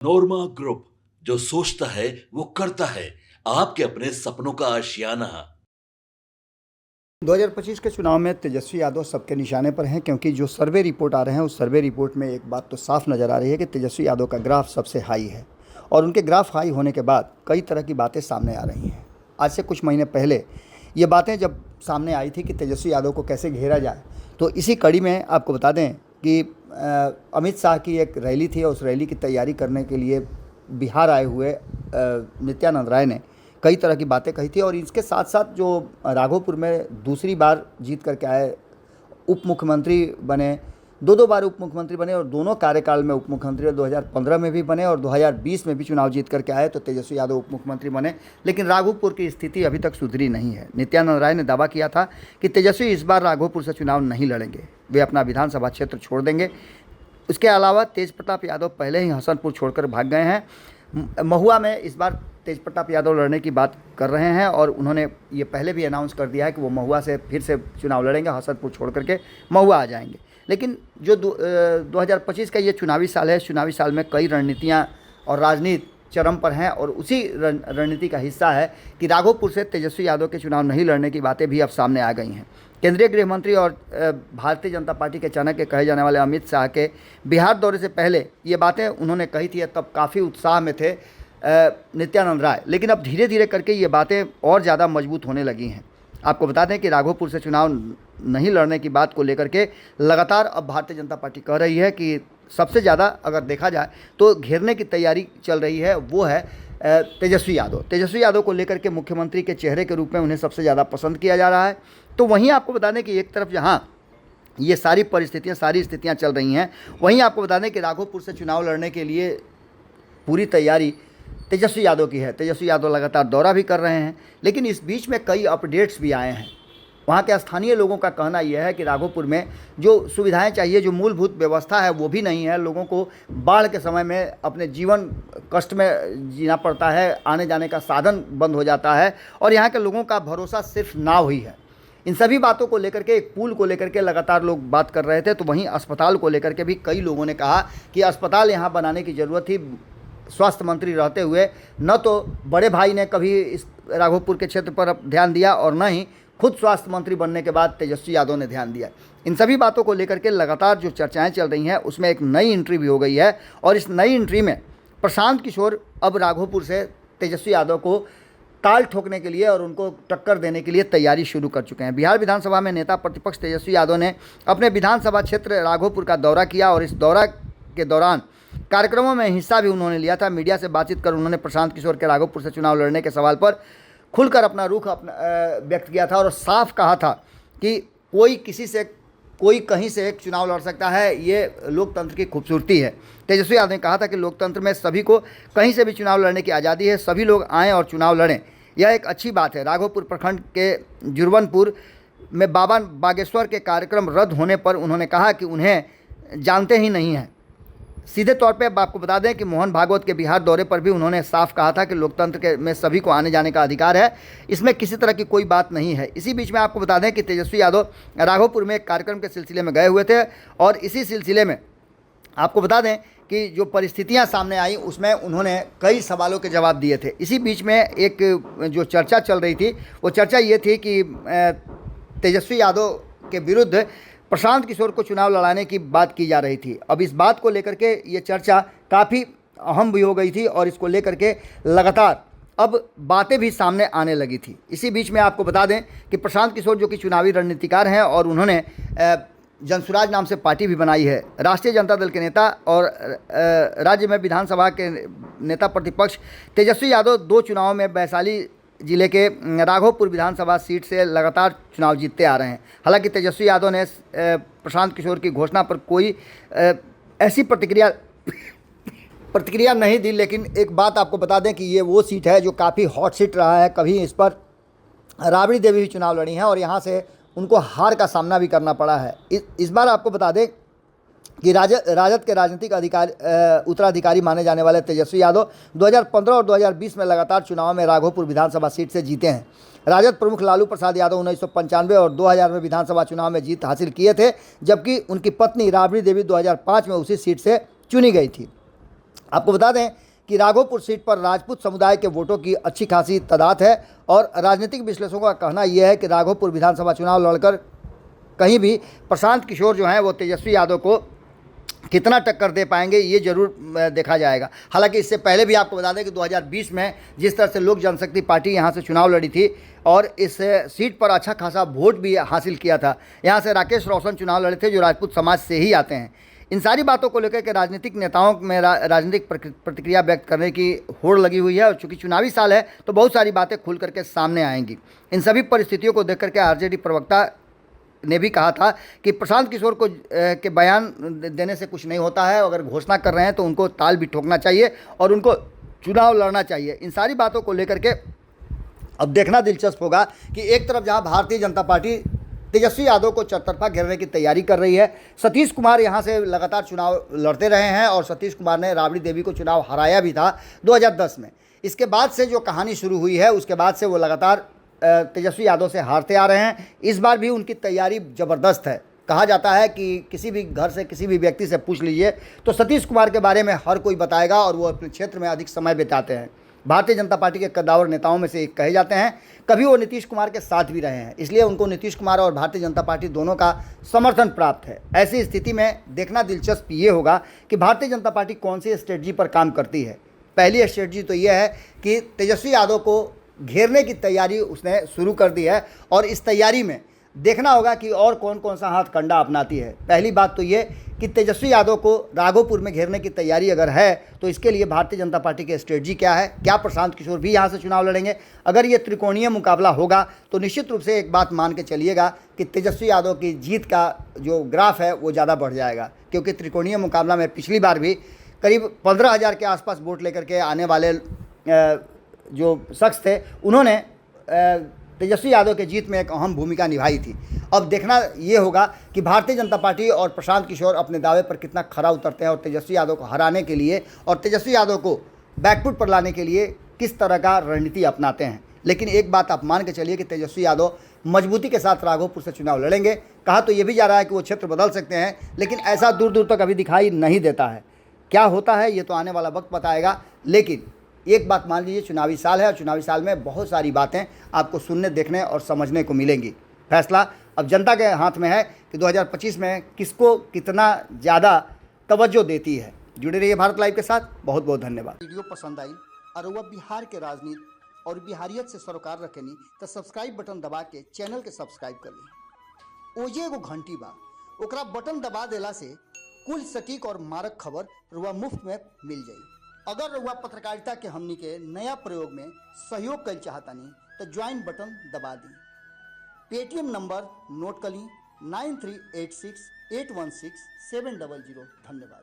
नोरमा group, जो सोचता है वो करता है। आपके अपने सपनों का आशियाना। 2025 के चुनाव में तेजस्वी यादव सबके निशाने पर हैं, क्योंकि जो सर्वे रिपोर्ट आ रहे हैं उस सर्वे रिपोर्ट में एक बात तो साफ नज़र आ रही है कि तेजस्वी यादव का ग्राफ सबसे हाई है। और उनके ग्राफ हाई होने के बाद कई तरह की बातें सामने आ रही हैं। आज से कुछ महीने पहले ये बातें जब सामने आई थी कि तेजस्वी यादव को कैसे घेरा जाए, तो इसी कड़ी में आपको बता दें कि अमित शाह की एक रैली थी और उस रैली की तैयारी करने के लिए बिहार आए हुए नित्यानंद राय ने कई तरह की बातें कही थी। और इसके साथ साथ जो राघोपुर में दूसरी बार जीत करके आए, उप मुख्यमंत्री बने, दो बार उप मुख्यमंत्री बने और दोनों कार्यकाल में उप मुख्यमंत्री 2015 में भी बने और 2020 में भी चुनाव जीत करके आए, तो तेजस्वी यादव उप मुख्यमंत्री बने। लेकिन राघोपुर की स्थिति अभी तक सुधरी नहीं है। नित्यानंद राय ने दावा किया था कि तेजस्वी इस बार राघोपुर से चुनाव नहीं लड़ेंगे, वे अपना विधानसभा क्षेत्र छोड़ देंगे। उसके अलावा तेज प्रताप यादव पहले ही हसनपुर छोड़कर भाग गए हैं। महुआ में इस बार तेज प्रताप यादव लड़ने की बात कर रहे हैं और उन्होंने ये पहले भी अनाउंस कर दिया है कि वो महुआ से फिर से चुनाव लड़ेंगे, हसनपुर छोड़ करके महुआ आ जाएंगे। लेकिन जो 2025 का ये चुनावी साल है, चुनावी साल में कई रणनीतियाँ और राजनीति चरम पर हैं और उसी रणनीति का हिस्सा है कि राघोपुर से तेजस्वी यादव के चुनाव नहीं लड़ने की बातें भी अब सामने आ गई हैं। केंद्रीय गृह मंत्री और भारतीय जनता पार्टी के चाणक्य कहे जाने वाले अमित शाह के बिहार दौरे से पहले ये बातें उन्होंने कही थी, तब काफ़ी उत्साह में थे नित्यानंद राय। लेकिन अब धीरे धीरे करके ये बातें और ज़्यादा मजबूत होने लगी हैं। आपको बता दें कि राघोपुर से चुनाव नहीं लड़ने की बात को लेकर के लगातार अब भारतीय जनता पार्टी कह रही है कि सबसे ज़्यादा अगर देखा जाए तो घेरने की तैयारी चल रही है, वो है तेजस्वी यादव। तेजस्वी यादव को लेकर के मुख्यमंत्री के चेहरे के रूप में उन्हें सबसे ज़्यादा पसंद किया जा रहा है। तो वहीं आपको बता दें कि एक तरफ जहाँ ये सारी परिस्थितियाँ, सारी स्थितियाँ चल रही हैं, वहीं आपको बता दें कि राघोपुर से चुनाव लड़ने के लिए पूरी तैयारी तेजस्वी यादव की है। तेजस्वी यादव लगातार दौरा भी कर रहे हैं, लेकिन इस बीच में कई अपडेट्स भी आए हैं। वहाँ के स्थानीय लोगों का कहना यह है कि राघोपुर में जो सुविधाएं चाहिए, जो मूलभूत व्यवस्था है, वो भी नहीं है। लोगों को बाढ़ के समय में अपने जीवन कष्ट में जीना पड़ता है, आने जाने का साधन बंद हो जाता है और यहाँ के लोगों का भरोसा सिर्फ नाव ही है। इन सभी बातों को लेकर के, एक पुल को लेकर के लगातार लोग बात कर रहे थे। तो वहीं अस्पताल को लेकर के भी कई लोगों ने कहा कि अस्पताल यहाँ बनाने की ज़रूरत थी। स्वास्थ्य मंत्री रहते हुए न तो बड़े भाई ने कभी इस राघोपुर के क्षेत्र पर ध्यान दिया और न ही खुद स्वास्थ्य मंत्री बनने के बाद तेजस्वी यादव ने ध्यान दिया। इन सभी बातों को लेकर के लगातार जो चर्चाएं चल रही हैं, उसमें एक नई एंट्री भी हो गई है और इस नई एंट्री में प्रशांत किशोर अब राघोपुर से तेजस्वी यादव को ताल ठोकने के लिए और उनको टक्कर देने के लिए तैयारी शुरू कर चुके हैं। बिहार विधानसभा में नेता प्रतिपक्ष तेजस्वी यादव ने अपने विधानसभा क्षेत्र राघोपुर का दौरा किया और इस दौरा के दौरान कार्यक्रमों में हिस्सा भी उन्होंने लिया था। मीडिया से बातचीत कर उन्होंने प्रशांत किशोर के राघोपुर से चुनाव लड़ने के सवाल पर खुलकर अपना रुख व्यक्त किया था और साफ कहा था कि कोई कहीं से एक चुनाव लड़ सकता है, ये लोकतंत्र की खूबसूरती है। तेजस्वी यादव ने कहा था कि लोकतंत्र में सभी को कहीं से भी चुनाव लड़ने की आज़ादी है, सभी लोग आएँ और चुनाव लड़ें, यह एक अच्छी बात है। राघोपुर प्रखंड के जुरवनपुर में बाबा बागेश्वर के कार्यक्रम रद्द होने पर उन्होंने कहा कि उन्हें जानते ही नहीं हैं। सीधे तौर पे अब आपको बता दें कि मोहन भागवत के बिहार दौरे पर भी उन्होंने साफ कहा था कि लोकतंत्र में सभी को आने जाने का अधिकार है, इसमें किसी तरह की कोई बात नहीं है। इसी बीच में आपको बता दें कि तेजस्वी यादव राघोपुर में एक कार्यक्रम के सिलसिले में गए हुए थे और इसी सिलसिले में आपको बता दें कि जो परिस्थितियां सामने आई उसमें उन्होंने कई सवालों के जवाब दिए थे। इसी बीच में एक जो चर्चा चल रही थी, वो चर्चा ये थी कि तेजस्वी यादव के विरुद्ध प्रशांत किशोर को चुनाव लड़ाने की बात की जा रही थी। अब इस बात को लेकर के ये चर्चा काफ़ी अहम भी हो गई थी और इसको लेकर के लगातार अब बातें भी सामने आने लगी थी। इसी बीच में आपको बता दें कि प्रशांत किशोर जो कि चुनावी रणनीतिकार हैं और उन्होंने जनसुराज नाम से पार्टी भी बनाई है। राष्ट्रीय जनता दल के नेता और राज्य में विधानसभा के नेता प्रतिपक्ष तेजस्वी यादव 2 चुनावों में वैशाली जिले के राघोपुर विधानसभा सीट से लगातार चुनाव जीतते आ रहे हैं। हालांकि तेजस्वी यादव ने प्रशांत किशोर की घोषणा पर कोई ऐसी प्रतिक्रिया नहीं दी, लेकिन एक बात आपको बता दें कि ये वो सीट है जो काफ़ी हॉट सीट रहा है। कभी इस पर राबड़ी देवी भी चुनाव लड़ी हैं और यहाँ से उनको हार का सामना भी करना पड़ा है। इस बार आपको बता दें कि राजद के राजनीतिक उत्तराधिकारी माने जाने वाले तेजस्वी यादव 2015 और 2020 में लगातार चुनाव में राघोपुर विधानसभा सीट से जीते हैं। राजद प्रमुख लालू प्रसाद यादव 1995 और 2000 में विधानसभा चुनाव में जीत हासिल किए थे, जबकि उनकी पत्नी राबड़ी देवी 2005 में उसी सीट से चुनी गई थी। आपको बता दें कि राघोपुर सीट पर राजपूत समुदाय के वोटों की अच्छी खासी तादाद है और राजनीतिक विश्लेषकों का कहना यह है कि राघोपुर विधानसभा चुनाव लड़कर कहीं भी प्रशांत किशोर जो हैं वो तेजस्वी यादव को कितना टक्कर दे पाएंगे ये जरूर देखा जाएगा। हालांकि इससे पहले भी आपको बता दें कि 2020 में जिस तरह से लोक जनशक्ति पार्टी यहाँ से चुनाव लड़ी थी और इस सीट पर अच्छा खासा वोट भी हासिल किया था। यहाँ से राकेश रोशन चुनाव लड़े थे जो राजपूत समाज से ही आते हैं। इन सारी बातों को लेकर के राजनीतिक नेताओं में राजनीतिक प्रतिक्रिया व्यक्त करने की होड़ लगी हुई है और चूंकि चुनावी साल है तो बहुत सारी बातें खुल करके सामने आएंगी। इन सभी परिस्थितियों को देख करके आरजेडी प्रवक्ता ने भी कहा था कि प्रशांत किशोर को के बयान देने से कुछ नहीं होता है, अगर घोषणा कर रहे हैं तो उनको ताल भी ठोकना चाहिए और उनको चुनाव लड़ना चाहिए। इन सारी बातों को लेकर के अब देखना दिलचस्प होगा कि एक तरफ जहां भारतीय जनता पार्टी तेजस्वी यादव को चौतरफा घेरने की तैयारी कर रही है, सतीश कुमार यहां से लगातार चुनाव लड़ते रहे हैं और सतीश कुमार ने राबड़ी देवी को चुनाव हराया भी था 2010 में। इसके बाद से जो कहानी शुरू हुई है उसके बाद से वो लगातार तेजस्वी यादव से हारते आ रहे हैं। इस बार भी उनकी तैयारी ज़बरदस्त है। कहा जाता है कि किसी भी घर से किसी भी व्यक्ति से पूछ लीजिए तो सतीश कुमार के बारे में हर कोई बताएगा और वो अपने क्षेत्र में अधिक समय बिताते हैं। भारतीय जनता पार्टी के कद्दावर नेताओं में से एक कहे जाते हैं। कभी वो नीतीश कुमार के साथ भी रहे हैं, इसलिए उनको नीतीश कुमार और भारतीय जनता पार्टी दोनों का समर्थन प्राप्त है। ऐसी स्थिति में देखना दिलचस्प ये होगा कि भारतीय जनता पार्टी कौन सी स्ट्रेटजी पर काम करती है। पहली स्ट्रेटजी तो यह है कि तेजस्वी यादव को घेरने की तैयारी उसने शुरू कर दी है और इस तैयारी में देखना होगा कि और कौन कौन सा हाथ कंडा अपनाती है। पहली बात तो ये कि तेजस्वी यादव को राघोपुर में घेरने की तैयारी अगर है तो इसके लिए भारतीय जनता पार्टी की स्ट्रेटजी क्या है, क्या प्रशांत किशोर भी यहाँ से चुनाव लड़ेंगे। अगर ये त्रिकोणीय मुकाबला होगा तो निश्चित रूप से एक बात मान के चलिएगा कि तेजस्वी यादव की जीत का जो ग्राफ है वो ज़्यादा बढ़ जाएगा, क्योंकि त्रिकोणीय मुकाबला में पिछली बार भी करीब 15,000 के आसपास वोट लेकर के आने वाले जो शख्स थे उन्होंने तेजस्वी यादव के जीत में एक अहम भूमिका निभाई थी। अब देखना ये होगा कि भारतीय जनता पार्टी और प्रशांत किशोर अपने दावे पर कितना खरा उतरते हैं और तेजस्वी यादव को हराने के लिए और तेजस्वी यादव को बैकफुट पर लाने के लिए किस तरह का रणनीति अपनाते हैं। लेकिन एक बात आप मान के चलिए कि तेजस्वी यादव मजबूती के साथ राघोपुर से चुनाव लड़ेंगे। कहा तो ये भी जा रहा है कि वो क्षेत्र बदल सकते हैं, लेकिन ऐसा दूर दूर तक अभी दिखाई नहीं देता है। क्या होता है ये तो आने वाला वक्त बताएगा। लेकिन एक बात मान लीजिए, चुनावी साल है और चुनावी साल में बहुत सारी बातें आपको सुनने, देखने और समझने को मिलेंगी। फैसला अब जनता के हाथ में है कि 2025 में किसको कितना ज़्यादा तवज्जो देती है। जुड़े रहिए भारत लाइव के साथ। बहुत बहुत धन्यवाद। वीडियो पसंद आई और वह बिहार के राजनीति और बिहारियत से सरोकार रखेनी तो सब्सक्राइब बटन दबा के चैनल के सब्सक्राइब कर ली। ओजे एगो घंटी बा, ओकरा बटन दबा देला से कुल सटीक और मारक खबर रुआ मुफ्त में मिल जाई। अगर रुआ पत्रकारिता के हमनी के नया प्रयोग में सहयोग कर चाहतानी तो ज्वाइन बटन दबा दी। पेटीएम नंबर नोट कर ली 9386816700। धन्यवाद।